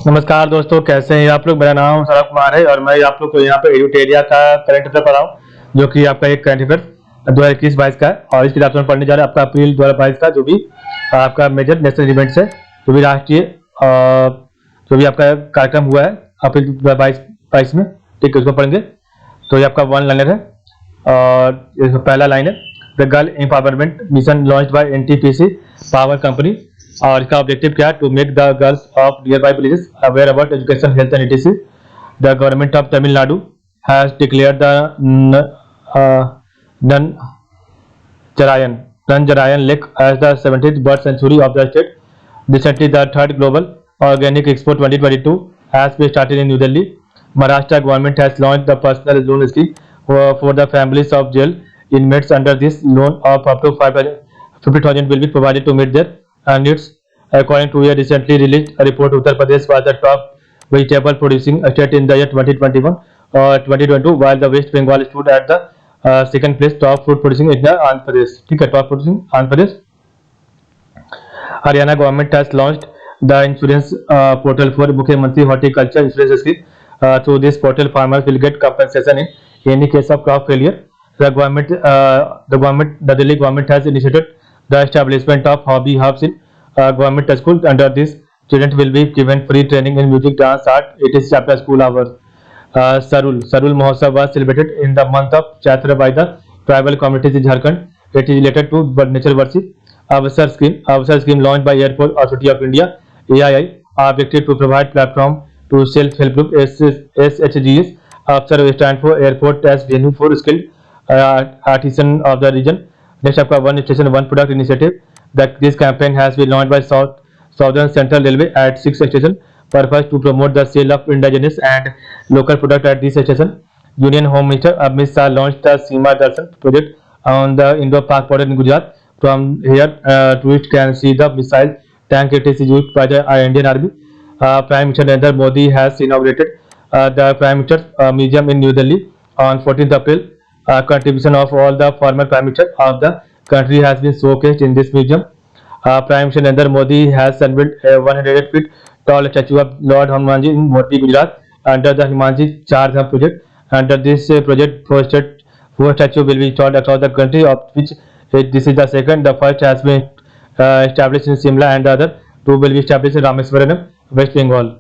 नमस्कार दोस्तों, कैसे हैं आप लोग। मेरा नाम सरब कुमार है और मैं आप लोग को यहाँ पे एडुटेरिया का करंट अफेयर पढ़ा हूँ, जो कि आपका एक करंट अफेयर 2021-22 का है। और इस किताब से हम पढ़ने जा रहे हैं आपका अप्रैल 2022 का, जो भी आपका मेजर नेशनल इवेंट्स है, जो भी राष्ट्रीय जो भी आपका कार्यक्रम हुआ है अप्रैल 2022 में, ठीक है, उसको पढ़ेंगे। तो ये आपका वन लाइनर है और इसका पहला लाइन है, the girl empowerment mission launch by NTPC power company. और इसका ऑब्जेक्टिव क्या है? To make the girls of nearby villages aware about education, health and etc. The government of Tamil Nadu has declared the Nanjarayan Lake as the 70th bird sanctuary of the state. Recently, the third Global Organic Expo 2022 has been started in New Delhi. Maharashtra government has launched the personal loan scheme for the families of jail inmates. Under this loan of up to 50,000 will be provided to meet their needs. According to a recently released report, Uttar Pradesh was the top vegetable producing state in the year 2021 or 2022, while the West Bengal stood at the second place, top fruit producing in the Andhra Pradesh. ठीक है, top producing Andhra Pradesh. Haryana government has launched the insurance portal for Mukhyamantri Horticulture Insurance Scheme. Through this portal, farmers will get compensation in any case of crop failure. The Delhi government has initiated the establishment of hobby hubs in government schools. Under this, students will be given free training in music, dance, art, etc. after school hours. Sarul Mahotsav was celebrated in the month of Chaitra by the tribal communities in Jharkhand. It is related to nature worship. Avasar scheme launched by Airport Authority of India (AII), objective to provide platform to self-help group. SHGs Avasar stand for Airport as venue for skilled artisan of the region. Next, आपका one station one product initiative. This campaign has been launched by Southern Central Railway at 6 stations. Purpose to promote the sale of indigenous and local product at this station. Union Home Minister Amit Shah launched the Seema Darshan project on the Indo-Pak border in Gujarat. From here, tourists can see the missile tank it is used by the Indian Army. Prime Minister Narendra Modi has inaugurated the Prime Minister's Museum in New Delhi on 14th April. Contribution of all the former Prime Ministers of the country has been showcased in this museum. Prime Minister Narendra Modi has unveiled a 100 feet tall statue of Lord Hanumanji in Morbi, Gujarat, under the Hanumanji Char Dham project. Under this project, four statues will be installed across the country, of which this is the second. The first has been established in Simla, and the other two will be established in Rameswaram, West Bengal.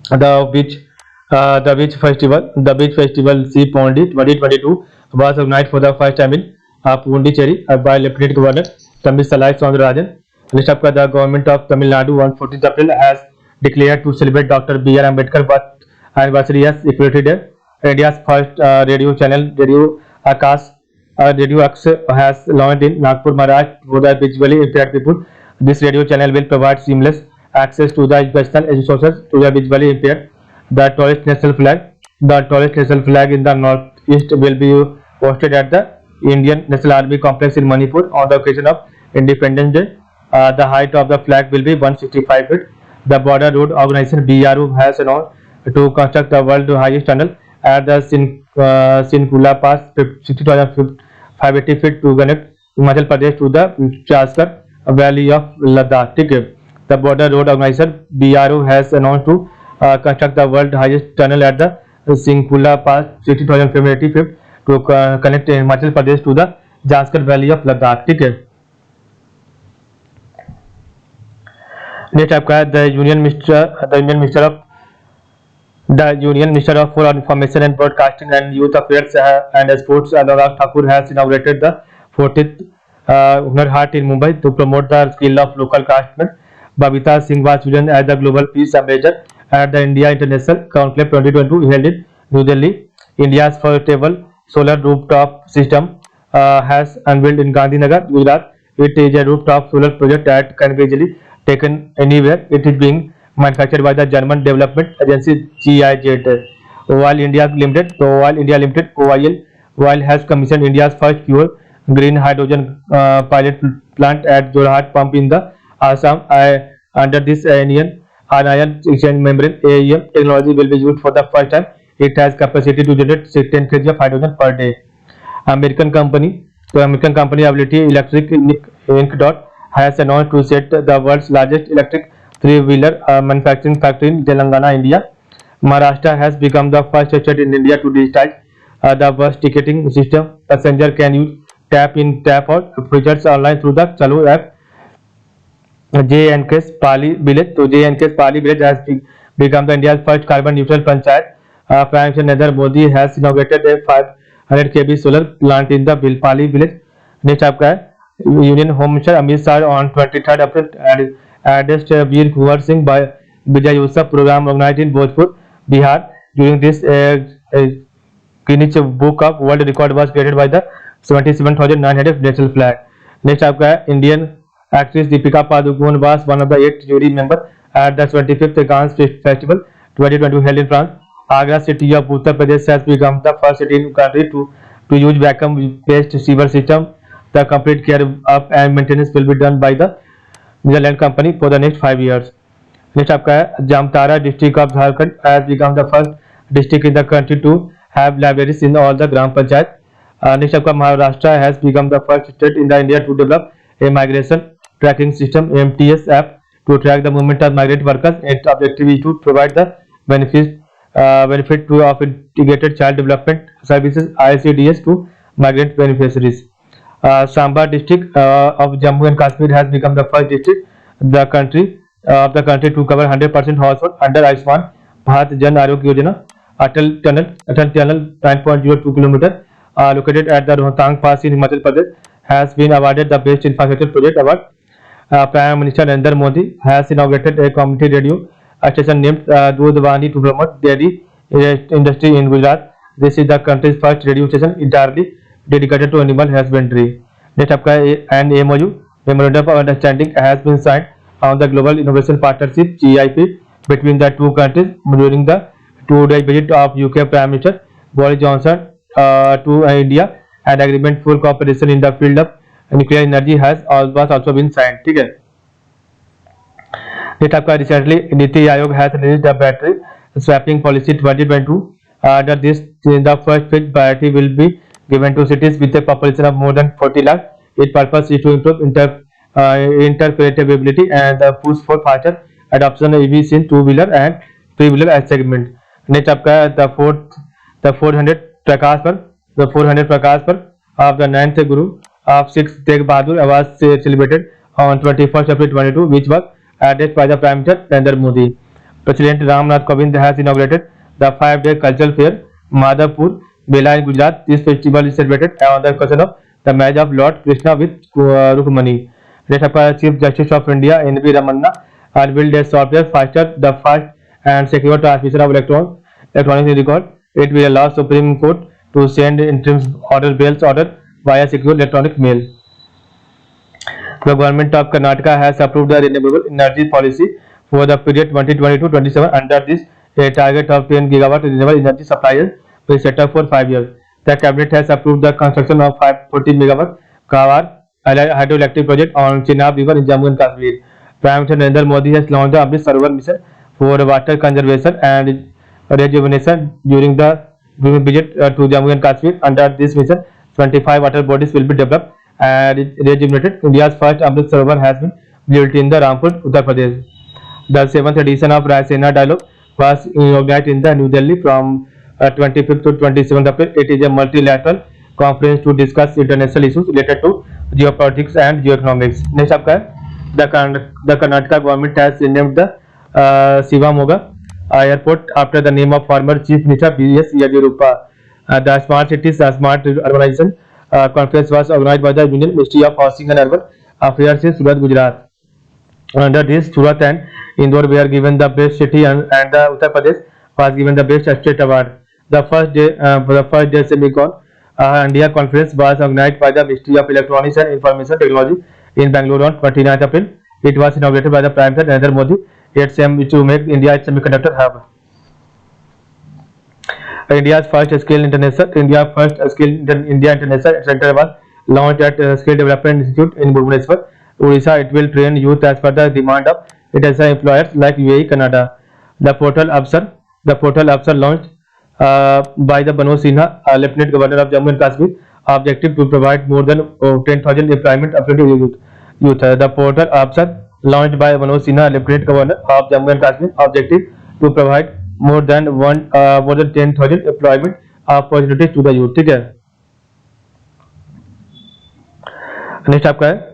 The beach festival Sea Pondi 2022 was organized for the first time in Pondicherry by Lieutenant Governor Tamisalai Soundararajan. List up the government of Tamil Nadu on 14th April has declared to celebrate Dr. B.R. Ambedkar birth anniversary as Equality Day. India's first radio channel, Radio Aks, has launched in Nagpur, Maharashtra for the visually impaired people. This radio channel will provide seamless access to the educational resources to the visually impaired. The tallest national flag in the northeast will be hosted at the Indian National Army Complex in Manipur on the occasion of Independence Day. The height of the flag will be 165 feet. The Border Road Organization (BRO) has announced to construct the world's highest tunnel at the Sinkula Pass, 60,580 feet, to connect Himachal Pradesh to the Chaskar Valley of Ladakh. The Border Road Organization (BRO) has announced to construct the world's highest tunnel at the Sinkula Pass, 60,580 feet, to connect Himachal Pradesh to the Chaskar Valley of Ladakh. ठीक है। Next आपका है the union minister of for information and broadcasting and youth affairs and sports Anurag Thakur has inaugurated the 40th Hunar Haat in Mumbai to promote the skill of local craftsmen. Babita Singh was chosen as the global peace ambassador at the India International Conclave 2022 held in New Delhi. India's first stable solar rooftop system has unveiled in Gandhinagar, Gujarat. It is a rooftop solar project that can be easily taken anywhere. It is being manufactured by the German development agency GIZ. Oil India Limited (OIL) has commissioned India's first pure green hydrogen pilot plant at Jorhat Pump in the Assam. Under this anion exchange membrane (AEM) technology will be used for the first time. It has capacity to generate 10 kg of hydrogen per day. American company Ability Electric Inc. has announced to set the world's largest electric three-wheeler manufacturing factory in Telangana, India. Maharashtra has become the first state in India to digitize the bus ticketing system. Passenger can use tap in, tap out features online through the Chalo app. JNK's Pali village. So JNK's Pali village has become the India's first carbon neutral panchayat. Prime Minister Narendra Modi has inaugurated a 500 kV solar plant in the Pali village. Next आपका है union home minister Amit Shah on 23rd April addressed Veer Kunwar Singh by Vijay Utsav program organized in Bhojpur, Bihar. During this Guinness Book of World Record was created by the 77,900 national flag. Next आपका है Indian actress Deepika Padukone was one of the 8 jury members at the 25th Cannes Festival 2020 held in France. Agra city of Uttar Pradesh has become the first city in the country to use vacuum-based sewer system. The complete care up and maintenance will be done by the Netherlands company for the next 5 years. Next आपका है Jamtara district of Jharkhand has become the first district in the country to have libraries in all the Gram Panchayat. Next आपका Maharashtra has become the first state in the India to develop a migration tracking system MTS app to track the movement of migrant workers. Its objective is to provide the benefit to of integrated child development services ICDS to migrant beneficiaries. Samba district of Jammu and Kashmir has become the first district the country to cover 100% household under Ayushman Bharat Jan Arogya Yojana. Atal Tunnel 9.02 km located at the Rohtang Pass in Himachal Pradesh has been awarded the best infrastructure project award. Prime Minister Narendra Modi has inaugurated a community radio station named Dudhwani to promote dairy industry in Gujarat. This is the country's first radio station entirely dedicated to animal husbandry. Next आपका an MOU Memorandum of Understanding has been signed on the Global Innovation Partnership GIP between the two countries during the 2-day visit of UK Prime Minister Boris Johnson to India. And agreement for cooperation in the field of nuclear energy was also been signed. ठीक है. Next आपका recently NITI Aayog has released the battery swapping policy 2022. Under this, the first phase priority will be given to cities with a population of more than 40 lakh. Its purpose is to improve interoperability and push for faster adoption of EVs in two-wheeler and three-wheeler segment. Next आपका the 400 Prakash Parv of the 9th Guru of 6th Tegh Bahadur was celebrated on 21st April 2022, which was addressed by the Prime Minister Narendra Modi. President Ramnath Kovind has inaugurated the 5-day cultural fair Madhavpur, Mela in Gujarat. This festival is celebrated on the occasion of the marriage of Lord Krishna with Rukmani. Next, Chief Justice of India N.V. Ramanna unveiled a software faster the fast and secure transmission of electronic record. It will allow Supreme Court to send interim order bails order via secure electronic mail. The government of Karnataka has approved the renewable energy policy for the period 2020-27. Under this, a target of 10 gigawatt renewable energy suppliers will set up for 5 years. The cabinet has approved the construction of 540 megawatt Kawar hydroelectric project on Chenab River in Jammu and Kashmir. Prime Minister Narendra Modi has launched the Amrit Sarovar mission for water conservation and rejuvenation during the visit to Jammu and Kashmir. Under this mission, 25 water bodies will be developed and rejuvenated. India's first Amrit Sarovar has been built in the Rampur, Uttar Pradesh. The 7th edition of Raisina Dialogue was organized in the New Delhi from 25th to 27th April. It is a multilateral conference to discuss international issues related to geopolitics and geoeconomics. Next आपका है the Karnataka government has renamed the Shivamoga airport after the name of former Chief Minister B.S. Yediyurappa. The Smart Cities Smart Urbanization conference was organized by the Union Ministry of Housing and Urban Affairs in Surat, Gujarat. Under this, Surat and Indore were given the best city and the Uttar Pradesh was given the best state award. The first day Semicon India conference was organized by the Ministry of Electronics and Information Technology in Bangalore on 29th April. It was inaugurated by the Prime Minister Narendra Modi. Its aim is to make India a semiconductor hub. India's first India International Center was launched at Skill Development Institute in Bhubaneswar, Odisha. It will train youth as per the demand of international employers like UAE, Canada. The portal Afsar launched by the Manoj Sinha, Lieutenant Governor of Jammu and Kashmir, objective to provide more than 10,000 employment opportunities to youth. The portal Afsar launched by Manoj Sinha, Lieutenant Governor of Jammu and Kashmir. Objective to provide more than 10,000 employment opportunities to the youth. ठीक है, next आपका है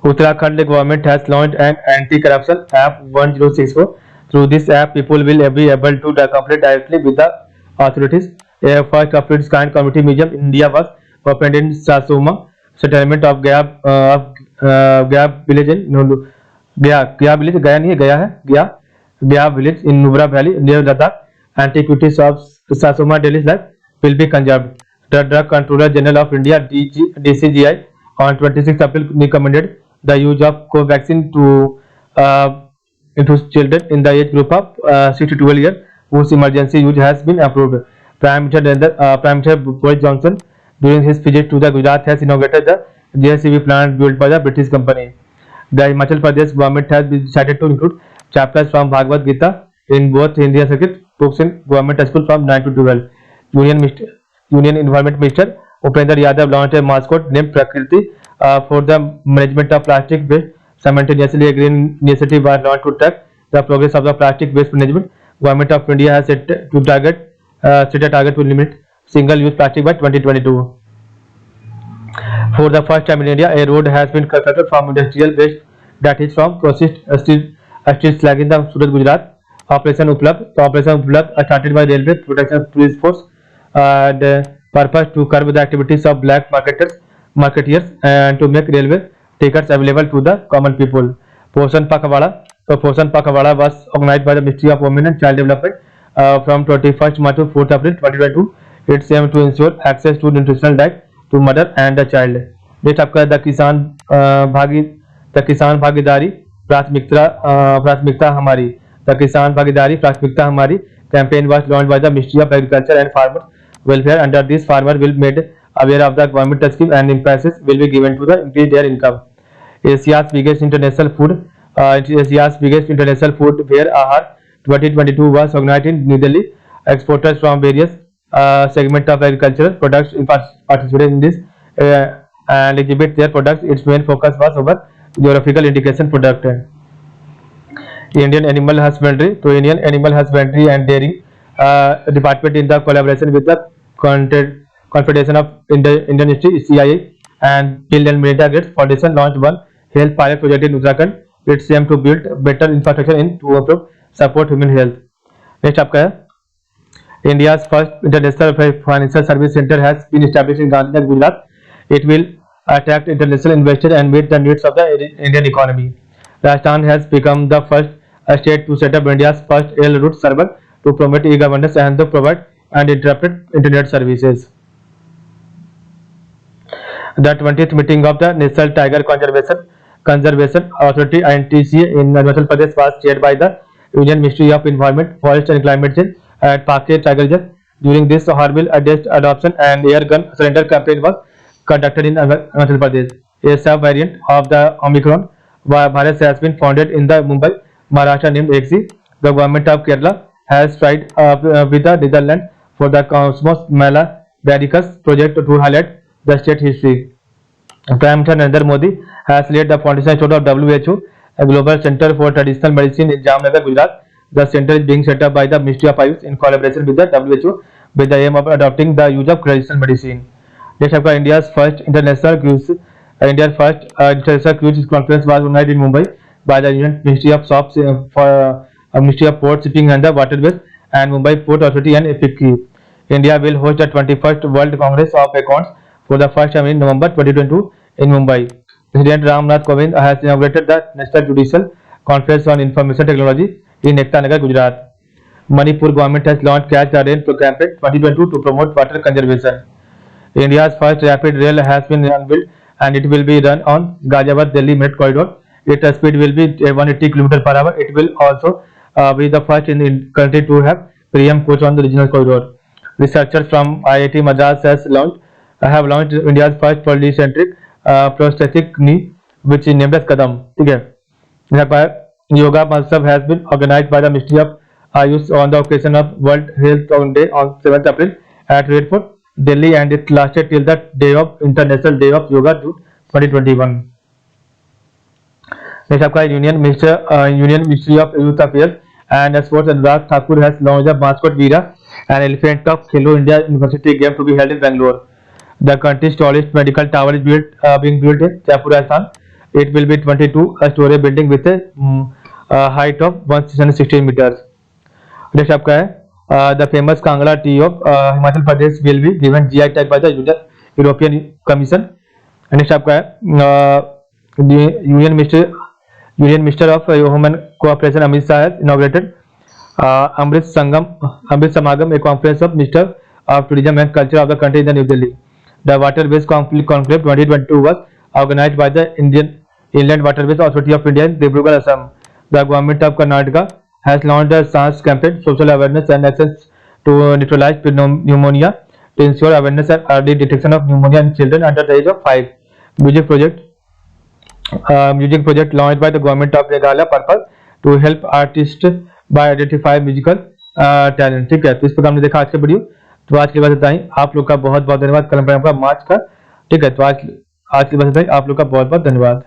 Uttarakhand government has launched an anti-corruption app 1064. Through this app, people will be able to communicate directly with the authorities. A first of its kind community museum in India was opened in Sasoma, settlement of Gaya village in Gaya village, Gaya नहीं है, Gaya है, Gaya village in Nubra Valley near Ladakh. Antiquities of Sasoma Delhi's life will be conserved. The Drug Controller General of India DCGI on 26 April recommended the use of Covaxin into children in the age group of 6 to 12 years whose emergency use has been approved. Prime Minister Boris Johnson during his visit to the Gujarat has inaugurated the JCV plant built by the British company. The Himachal Pradesh government has decided to include chapters from Bhagavad Gita in both Hindi and Sanskrit books in government school from 9 to 12. Union Environment Minister Upendra Yadav launched a mascot named Prakriti for the management of plastic waste. Simultaneously, a green initiative was launched to track the progress of the plastic waste management. Government of India has set a target to limit single-use plastic by 2022. For the first time in India, a road has been constructed from industrial waste that is from processed steel slag in the Surat, Gujarat. Operation Uplabh started by Railway Protection Police Force. The purpose to curb the activities of black marketeers and to make railway tickets available to the common people. Poshan Pakawala was organized by the Ministry of Women and Child Development from 21st March to 4th April 2022. Its aim to ensure access to nutritional diet to mother and the child. Next आपका the किसान भागीदारी प्राथमिकता हमारी. The किसान भागीदारी प्राथमिकता हमारी campaign was launched by the Ministry of Agriculture and Farmer Welfare. Under this, farmer will be made aware of the government scheme and emphasis will be given to the increase their income. Asia's biggest international food fair AHAR 2022 was organized in New Delhi. Exporters from various segments of agricultural products participated in this and exhibit their products. Its main focus was over geographical indication product. Indian Animal Husbandry and Dairy Department in the collaboration with the Confederation of Industry CIA and Bill and Melinda Gates Foundation launched one health pilot project in Uttarakhand. Its aim to build better infrastructure to support human health. Next आपका है India's first international financial service center has been established in Gandhinagar, Gujarat. It will attract international investors and meet the needs of the Indian economy. Rajasthan has become the first state to set up India's first rail route server to promote e-governance and to provide uninterrupted internet services. The 20th meeting of the National Tiger Conservation Authority (NTCA) in Arunachal Pradesh was chaired by the Union Ministry of Environment, Forest and Climate Change at Pake Tiger Reserve. During this, horrible adoption and air gun surrender campaign was conducted in Arunachal Pradesh. A sub-variant of the Omicron virus has been founded in the Mumbai, Maharashtra named XE. The government of Kerala has tried with the Netherlands for the Cosmos Malabaricus project to highlight the state history. Prime Minister Narendra Modi has laid the foundation stone of WHO, a global center for traditional medicine in Jamnagar, Gujarat. The center is being set up by the Ministry of Ayush in collaboration with the WHO with the aim of adopting the use of traditional medicine. Next, India's first international cruise conference was organized in Mumbai by the Union Ministry of Ministry of Port, Shipping and the Waterways and Mumbai Port Authority and FICCI. India will host the 21st World Congress of Accounts for the first time in November 2022 in Mumbai. President Ram Nath Kovind has inaugurated the National Judicial Conference on Information Technology in Ekta Nagar, Gujarat. Manipur government has launched Catch the Rain campaign 2022 to promote water conservation. India's first rapid rail has been unveiled and it will be run on Ghaziabad Delhi Meerut corridor. Its speed will be 180 km per hour. It will also be the first in the country to have premium coach on the regional corridor. Researchers from IIT Madras have launched India's first polycentric prosthetic knee, which is named as Kadam. Okay. Yoga Mahotsav has been organized by the Ministry of Ayush on the occasion of World Health Day on 7th April at Red Fort, Delhi, and it lasted till the day of International Day of Yoga, June 2021। Next आपका union ministry of youth affairs and sports Anurag Thakur has launched the mascot Veera and elephant cup Khelo India university game to be held in Bangalore. The country's tallest medical tower is being built in Jaipur, Rajasthan. It will be 22-story building with a height of 116 meters. Next आपका है the famous Kangla tea of Himachal Pradesh will be given GI tag by the European Commission. Next आपका है the Union Minister of Human Cooperation Amit Shah has inaugurated Amrit Samagam, a conference of Minister of Tourism and Culture of the country in New Delhi. The Waterways Conclave 2022 was organized by the Inland Waterways Authority of India in Dibrugarh, Assam. The government of Karnataka has launched a SARS campaign, social awareness and access to neutralize pneumonia to ensure awareness and early detection of pneumonia in children under the age of 5. Music project launched by the government of Meghalaya purpose to help artists by identify musical talent. ठीक है, तो इस प्रकार हमने देखा आज का video. तो आज की बात इतना ही। आप लोग का बहुत बहुत धन्यवाद। कल आपका मार्च का, ठीक है। तो आज की बात इतना ही। आप लोग का बहुत बहुत धन्यवाद।